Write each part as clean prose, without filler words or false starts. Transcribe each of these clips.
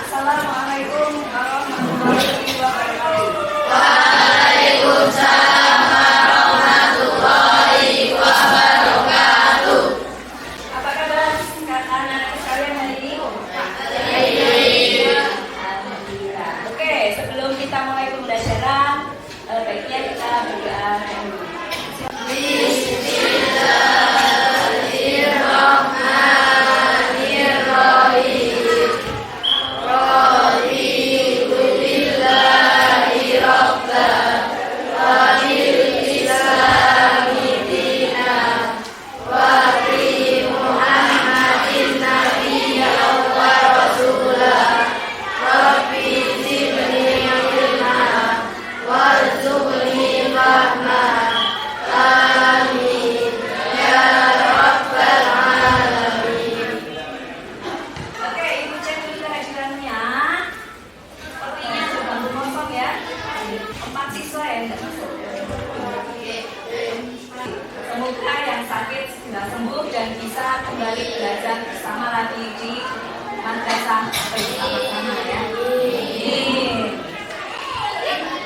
Assalamualaikum warahmatullahi wabarakatuh. Waalaikumsalam warahmatullahi wabarakatuh. Apa kabar anak-anak sekalian hari ini? Alhamdulillah. Oke, sebelum kita mulai pembelajaran, baiknya kita berdoa dulu. Oke, ibu cek dulu kehadirannya. Sepertinya sudah kosong ya. 4 siswa yang tidak masuk. Semoga yang sakit sudah sembuh dan bisa kembali belajar bersama lagi di madrasah bersama-sama ya.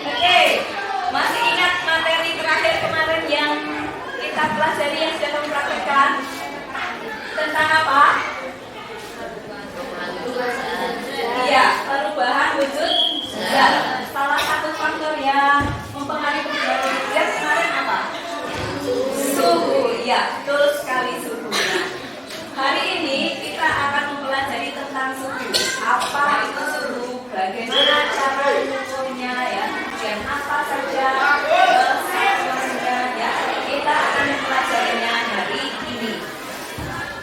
Oke, masih ingat materi terakhir kemarin yang kita pelajari yang sudah kamu praktekkan? Tentang apa? Iya, perubahan wujud zat. Salah satu faktor yang mempengaruhi perubahan wujud zat kemarin apa? Suhu. Ya, betul sekali suhu. Hari ini kita akan mempelajari tentang suhu. Apa itu suhu? Bagaimana cara mengukurnya ya? Dan apa saja sensornya ya? Kita akan mempelajarinya hari ini.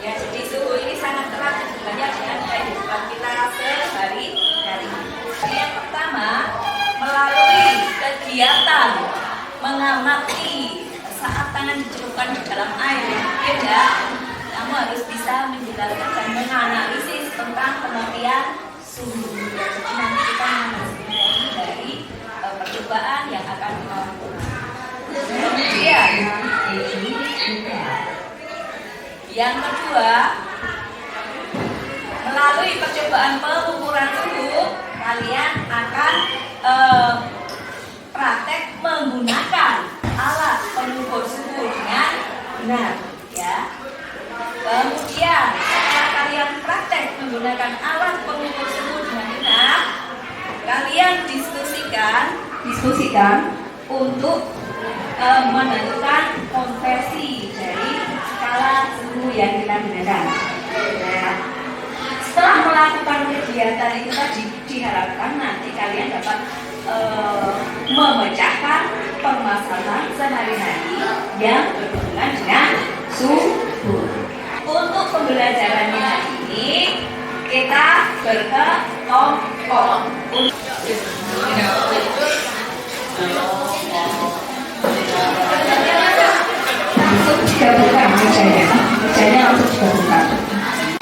Ya, jadi suhu ini sangat erat hubungannya dengan kehidupan kita sehari-hari. Yang pertama, melalui kegiatan mengamati saat tangan dicelupkan di dalam air, ya, kamu harus bisa menjelaskan dan menganalisis tentang pengertian suhu. Jadi nanti kita menghasilkan dari percobaan yang akan kita lakukan. Kemudian, yang kedua, melalui percobaan pengukuran suhu, kalian akan praktek menggunakan alat pengukur suhu dengan benar, ya. Kemudian, setelah kalian praktek menggunakan alat pengukur suhu dengan benar, kalian diskusikan untuk menentukan konversi dari skala suhu yang kita gunakan. Nah, setelah melakukan kegiatan itu tadi, diharapkan nanti kalian dapat memecahkan permasalahan sehari-hari yang berhubungan dengan suhu. Untuk pembelajarannya hari ini kita berkelompok. Langsung digabungkan kerjanya langsung digabungkan.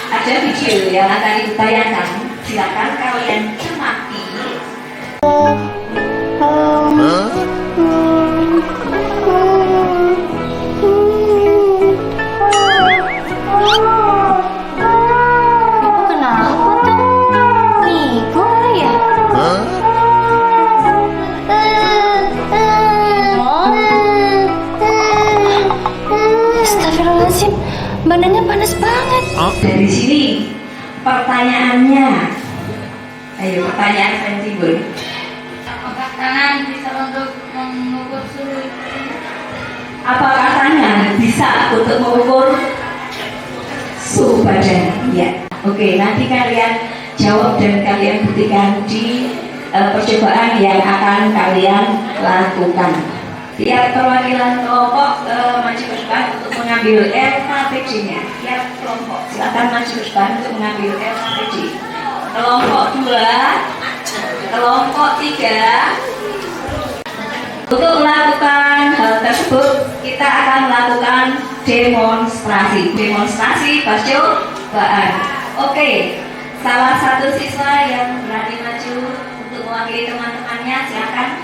Ada video yang akan ditayangkan, silakan kalian cermati. Ibu kenapa tuh? Niku ya? Astagfirullahaladzim, badannya panas banget. Dari sini pertanyaannya, ayo pertanyaan saya timbul. Apakah tangan bisa untuk mengukur suhu? Apakah tangan bisa untuk mengukur suhu badan? Ya. Oke, nanti kalian jawab dan kalian buktikan di percobaan yang akan kalian lakukan. Tiap perwakilan kelompok maju ke depan untuk mengambil LKPD-nya. Tiap kelompok silakan maju ke depan untuk mengambil LKPD. Kelompok 2, kelompok 3. Untuk melakukan hal tersebut, kita akan melakukan demonstrasi. Demonstrasi percobaan. Oke, salah satu siswa yang berani maju untuk mewakili teman-temannya, silakan.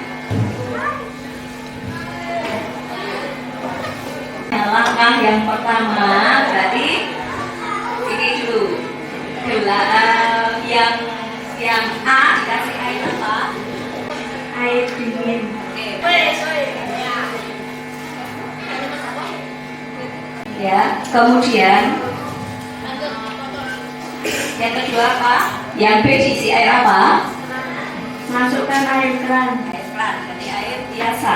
Langkah yang pertama berarti ini dulu. Yang A dikasih air apa? Air dingin. Ya, kemudian yang kedua apa? Yang B diisi air apa? Masukkan air keran. Air keran, jadi air biasa.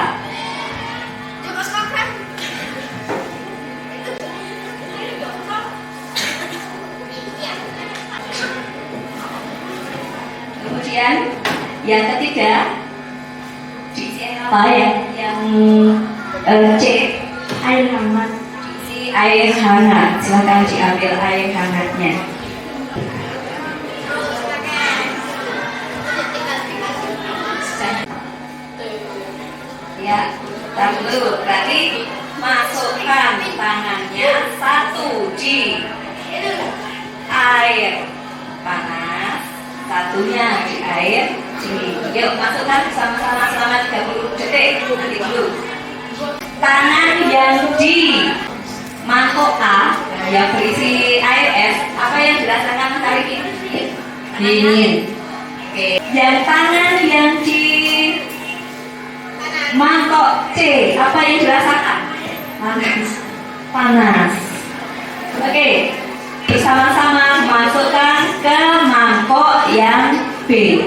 Kemudian yang ketiga diisi air apa? Yang C, Air hangat. diisi air hangat. Silakan diambil air hangatnya. Ya, tar dulu. Berarti masukkan tangannya satu di air panas, satunya di air dingin. Yuk, masukkan bersama-sama selama 30 detik. Nanti dulu. Tangan yang di mangkok A yang berisi air es, apa yang dirasakan kali ini? Dingin. Oke. Dan tangan yang di mangkok C, apa yang dirasakan? Panas. Panas. Oke. Bersama-sama masukkan ke mangkok yang B.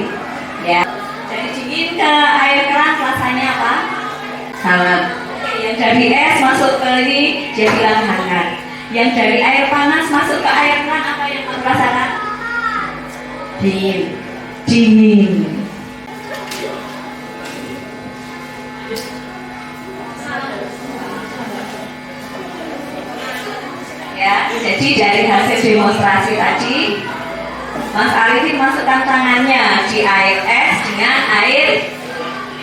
Ya. Dari dingin ke air keran rasanya apa? Hangat. Oke, yang dari es masuk ke ini jadilah hangat. Yang dari air panas masuk ke air keran apa yang kamu rasakan? Dingin. Dingin. Ya, jadi dari hasil demonstrasi tadi, Mas Arifin masukkan tangannya di air es dengan air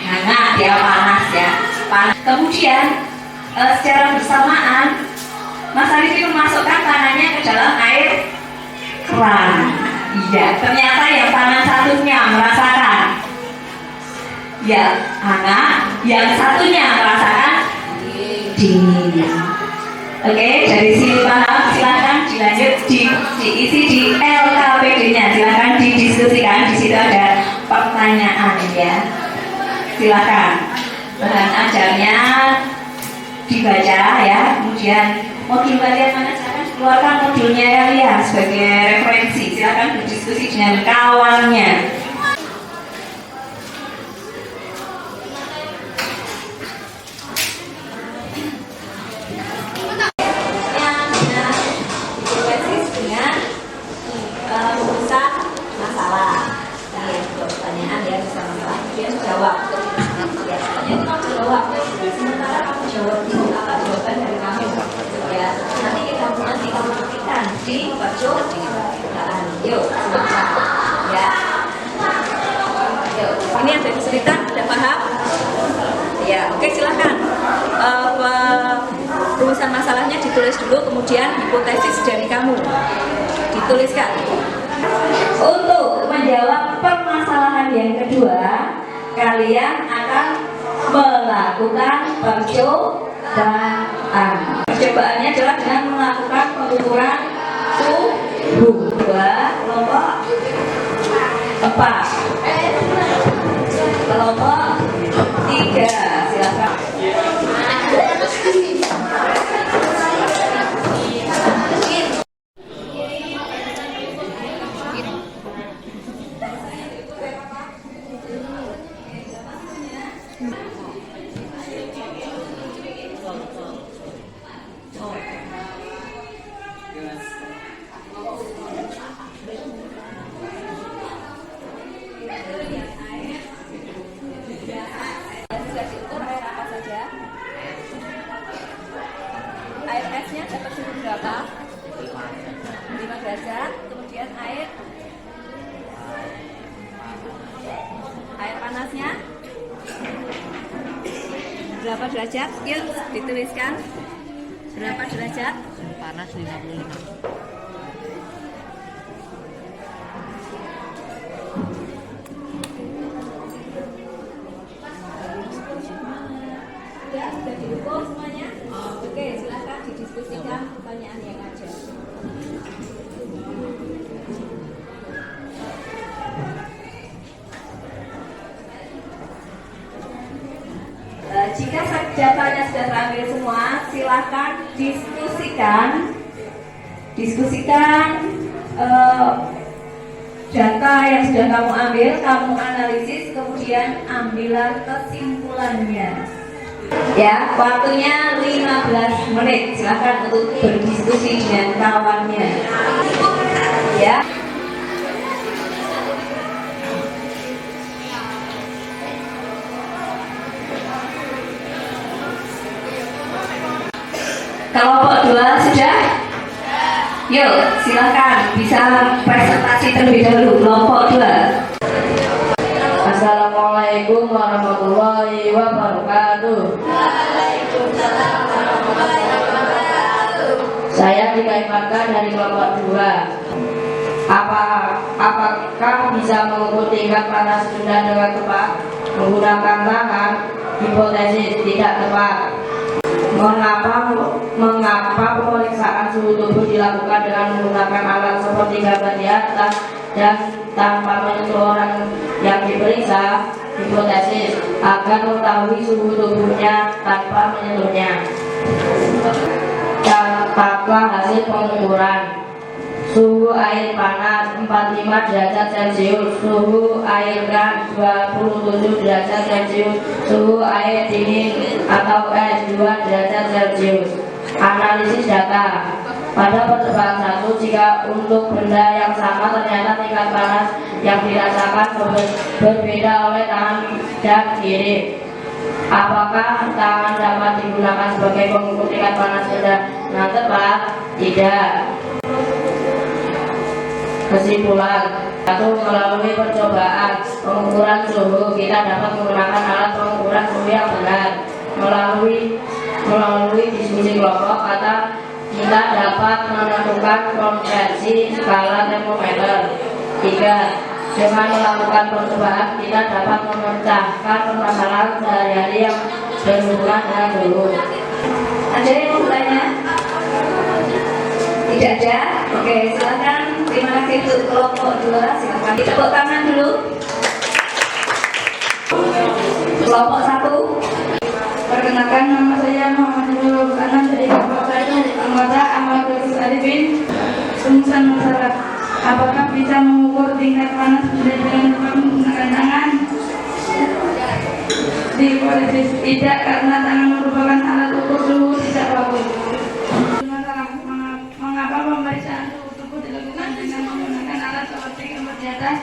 hangat, ya panas ya. Panas. Kemudian secara bersamaan, Mas Arifin memasukkan tangannya ke dalam air keran. Iya, ternyata yang tangan satunya merasakan ya hangat, yang satunya merasakan dingin. Oke, dari sini paham, silahkan dilanjut diisi di LKPD-nya, silahkan didiskusikan. Di situ ada pertanyaan ya. Silahkan bahan ajarnya dibaca ya. Kemudian modul kalian mana, silahkan keluarkan modulnya ya sebagai referensi. Silahkan berdiskusi dengan kawannya. Ini ada kesulitan, sudah paham? Ya, oke silahkan. Rumusan masalahnya ditulis dulu, kemudian hipotesis dari kamu dituliskan. Untuk menjawab permasalahan yang kedua, kalian akan melakukan percobaan. Percobaannya adalah dengan melakukan pengukuran suhu. 2 kelompok 4 kelompok 3, silakan. Air esnya dapat suhu berapa? 5 derajat. Kemudian air panasnya berapa derajat? Yuk dituliskan. Berapa derajat? Panas 55. Sudah diukur semuanya? Oke, silakan didiskusikan pertanyaan yang ada. Jika jawabannya sudah terambil semua, silakan diskusikan data yang sudah kamu ambil, kamu analisis, kemudian ambillah kesimpulannya. Ya, waktunya 15 menit. Silakan untuk berdiskusi dengan kawannya. Ya. Kelompok 2 sudah? Yuk, silakan bisa presentasi terlebih dahulu. Kelompok 2. Assalamualaikum warahmatullahi wabarakatuh. Waalaikumsalam warahmatullahi wabarakatuh. Saya Dikaimarkan dari kelompok 2. Apakah bisa mengukur tingkat panas benda dengan tepat menggunakan tangan? Hipotesis tidak tepat. Mengapa pemeriksaan suhu tubuh dilakukan dengan menggunakan alat seperti gambar di atas dan tanpa menyentuh orang yang diperiksa? Hipotesis agar mengetahui suhu tubuhnya tanpa menyentuhnya. Catatlah hasil pengukuran. Suhu air panas 45 derajat Celcius, suhu air gas 27 derajat Celcius, suhu air dingin atau es 2 derajat Celcius. Analisis data. Pada percobaan 1, jika untuk benda yang sama ternyata tingkat panas yang dirasakan berbeda oleh tangan dan kiri. Apakah tangan dapat digunakan sebagai pengukur tingkat panas benda yang tepat? Tidak. Kesimpulan. 1. Melalui percobaan pengukuran suhu, kita dapat menggunakan alat pengukuran suhu yang benar. Melalui diskusi kelompok, kita dapat menentukan konversi skala termometer. 3. Dengan melakukan percobaan, kita dapat memecahkan permasalahan sehari-hari yang berhubungan dengan suhu. Ada yang mau bertanya? Tidak ada? Oke, silakan. Terima kasih untuk kelompok 2. Silakan tepuk tangan dulu. Kelompok 1. Perkenalkan, nama saya Muhammad Nurul Kanan dari kelompok 1, anggota Amal Kursus Arifin, Sumsan Masyarakat. Apakah bisa mengukur tingkat panas benda dengan menggunakan tangan? Hipotesis tidak, karena tangan merupakan alat ukur suhu tidak bagus. Mengapa pemeriksaan suhu tubuh dilakukan dengan menggunakan alat seperti gambar di atas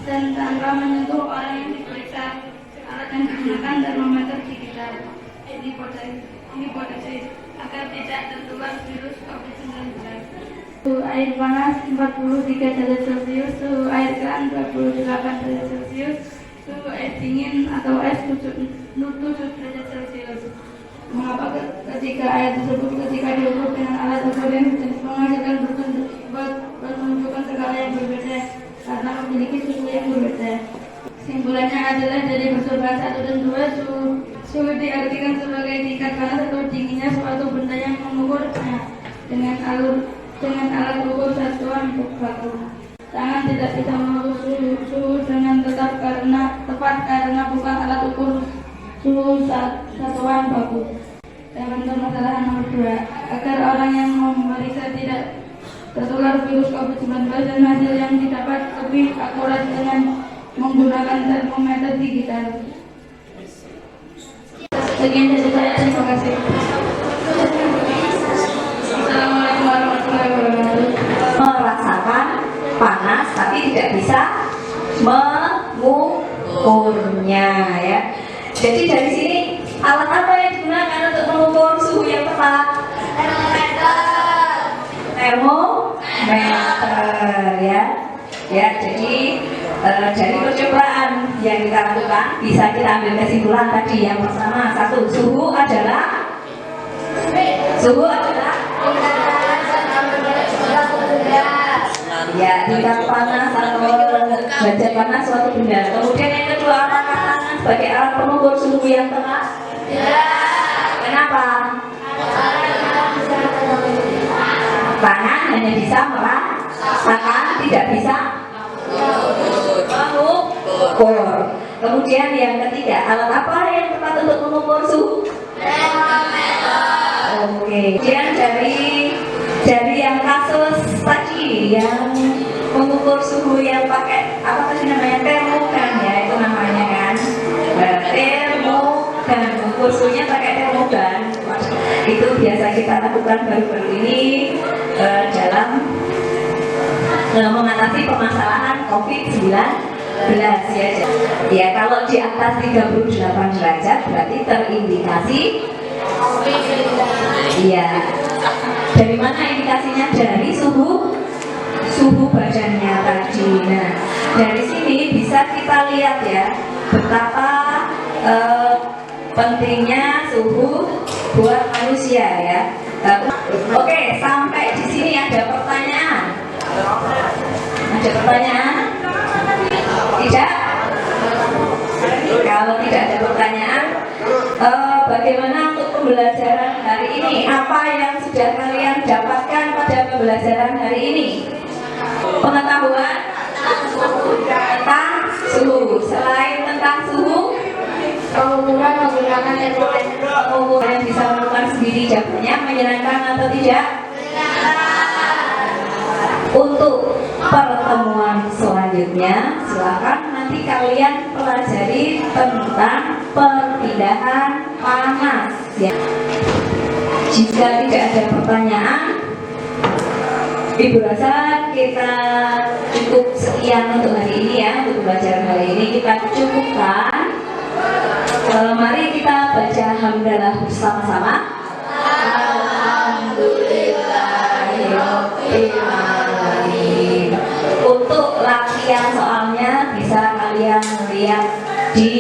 dan tanpa menyentuh orang yang diperiksa? Alat yang digunakan termometer digital. Hipotesis agar tidak tertular virus COVID-19. Suhu air panas 43 derajat Celcius, suhu air keran 28 derajat Celcius, suhu air dingin atau es 7 derajat Celcius. Mengapa ketika air tersebut ketika diukur dengan alat ukur yang menghasilkan menunjukkan skala yang berbeda karena memiliki suhu yang berbeda. Kesimpulannya adalah dari percobaan 1 dan 2, suhu diartikan sebagai tingkat panas atau dinginnya suatu benda yang mengukurnya dengan alat ukur satuan baku. Tangan tidak bisa mengukur suhu dengan tepat karena bukan alat ukur suhu satuan baku. Dan permasalahan nomor 2, agar orang yang memeriksa tidak tertular virus COVID-19 dan hasil yang didapat lebih akurat dengan menggunakan termometer digital. Sekian dari saya, terima kasih. Assalamualaikum warahmatullahi wabarakatuh. Merasakan panas tapi tidak bisa mengukurnya, ya. Jadi dari sini alat apa yang digunakan untuk mengukur suhu yang tepat? Termometer, ya. Ya, jadi dari percobaan yang kita lakukan bisa kita ambil kesimpulan tadi. Yang pertama, 1, suhu adalah ya, tingkat panas atau derajat panas suatu benda. Kemudian yang kedua, apakah tangan sebagai alat pengukur suhu yang tepat? Kenapa? Tangan hanya bisa merasakan, tidak bisa mengukur. Kemudian yang ketiga, alat apa yang tepat untuk mengukur suhu? Oke. Kemudian dari yang kasus tadi yang mengukur suhu yang pakai apa tadi namanya, termogan ya, itu namanya kan. Termogan, mengukur suhunya pakai termogan. Itu biasa kita lakukan baru-baru ini dalam mengatasi permasalahan COVID-19 ya. Ya, kalau di atas 38 derajat berarti terindikasi iya. Dari mana indikasinya? Dari suhu badannya tadi. Nah, dari sini bisa kita lihat ya betapa pentingnya suhu buat manusia ya. Oke, sampai di sini ada pertanyaan? Ada pertanyaan? Tidak? Kalau tidak ada pertanyaan, bagaimana untuk pembelajaran hari ini? Apa yang sudah kalian dapatkan pada pembelajaran hari ini? Pengetahuan tentang suhu. Selain tentang suhu, Pengukuran menggunakan termometer. kalian bisa melakukan sendiri. Jawabannya menyenangkan atau tidak? Untuk pertemuan selanjutnya, silakan nanti kalian pelajari tentang perpindahan panas ya. Jika tidak ada pertanyaan, Ibu rasa kita cukup sekian untuk hari ini ya, untuk pelajaran hari ini kita cukupkan. Mari kita baca hamdalah bersama-sama. Alhamdulillahirobbilalamin. Untuk latihan soalnya bisa kalian lihat di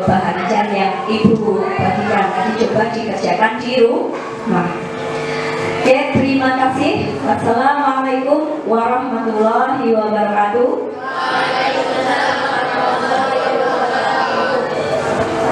bahan ajar yang Ibu bagikan tadi, coba dikerjakan di rumah. Oke, terima kasih. Wassalamualaikum warahmatullahi wabarakatuh. Waalaikumsalam.